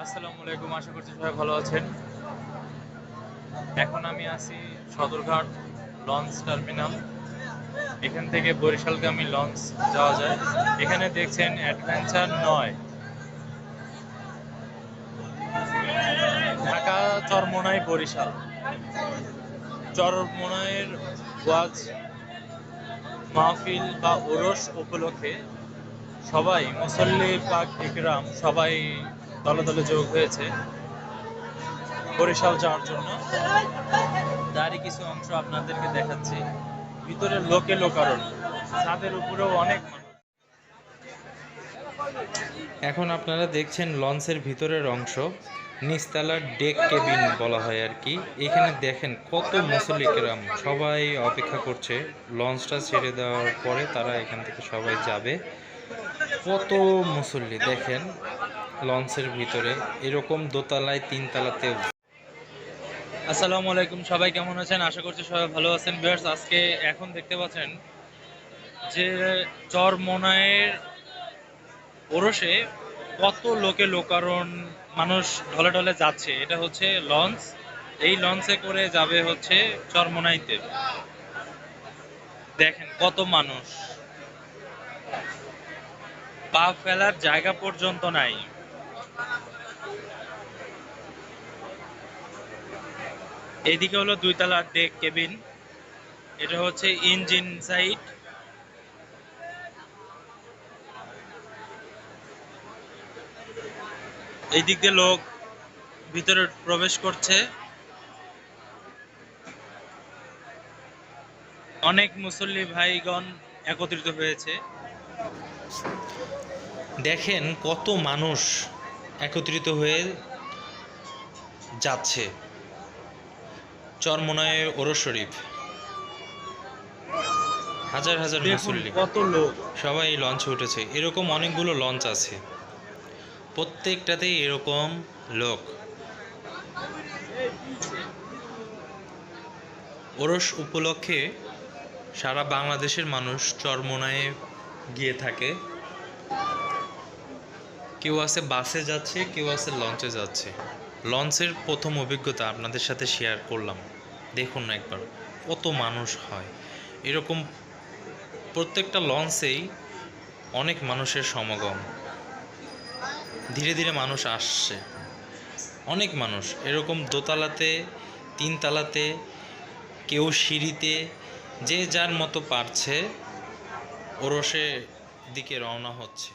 আসসালামু আলাইকুম, আশা করছি সবাই ভালো আছেন। এখন আমি আছি সদরঘাট লঞ্চ টার্মিনাল। এখান থেকে বরিশালগামী লঞ্চ যাওয়া যায়। এখানে দেখছেন অ্যাডভেঞ্চার ৯ ঢাকা চরমোনাই বরিশাল। চরমোনাইয়ের ওয়াজ মাহফিল বা ওরস উপলক্ষে সবাই মুসল্লি পাক ইকরাম সবাই দলে দলে যোগ হয়েছে বরিশাল যাওয়ার জন্য। তারই কিছু অংশ আপনাদেরকে দেখাচ্ছি। ভিতরে লোকে লোকারণ্য, ছাদের উপরেও অনেক মানুষ। এখন আপনারা দেখছেন লঞ্চের ভিতরের অংশ, নিচতলার ডেক কেবিন বলা হয় আর কি। এখানে দেখেন কত মুসল্লিকেরাম সবাই অপেক্ষা করছে লঞ্চটা ছেড়ে দেওয়ার পরে তারা এখান থেকে সবাই যাবে। কত মুসল্লি দেখেন লঞ্চের ভিতরে, এরকম দোতলায় তিনতলাতেও। আসসালামু আলাইকুম, সবাই কেমন আছেন? আশা করছি সবাই ভালো আছেন। ভিউয়ার্স, আজকে এখন দেখতে পাচ্ছেন যে চরমোনাইয়ের ওরসে কত লোকে লোকারণ, মানুষ ঢলে ঢলে যাচ্ছে। এটা হচ্ছে লঞ্চ, এই লঞ্চে করে যাবে হচ্ছে চরমোনাইতে। দেখেন কত মানুষ, পা ফেলার জায়গা পর্যন্ত নাই। এইদিকে হলো দুইতলার ডেক কেবিন, এটা হচ্ছে ইঞ্জিন সাইড। এই দিক দিয়ে লোক ভিতরে প্রবেশ করছে। অনেক মুসল্লি ভাইগণ একত্রিত হয়েছে। দেখেন কত মানুষ একত্রিত হয়ে যাচ্ছে চরমোনাই ওরস শরীফ। হাজার হাজার মুসল্লি, কত লোক সবাই লঞ্চে উঠেছে। এরকম অনেকগুলো লঞ্চ আছে, প্রত্যেকটাতেই এরকম লোক। ওরস উপলক্ষে সারা বাংলাদেশের মানুষ চরমোনাইয়ে গিয়ে থাকে। কেউ আছে বাসে যাচ্ছে, কেউ আছে লঞ্চে যাচ্ছে। লঞ্চের প্রথম অভিজ্ঞতা আপনাদের সাথে শেয়ার করলাম। দেখুন না একবার কত মানুষ হয়। এরকম প্রত্যেকটা লঞ্চেই অনেক মানুষের সমাগম। ধীরে ধীরে মানুষ আসছে, অনেক মানুষ এরকম দোতলাতে, তিনতলাতে, কেউ সিঁড়িতে, যে যার মতো পারছে ওরসের দিকে রওনা হচ্ছে।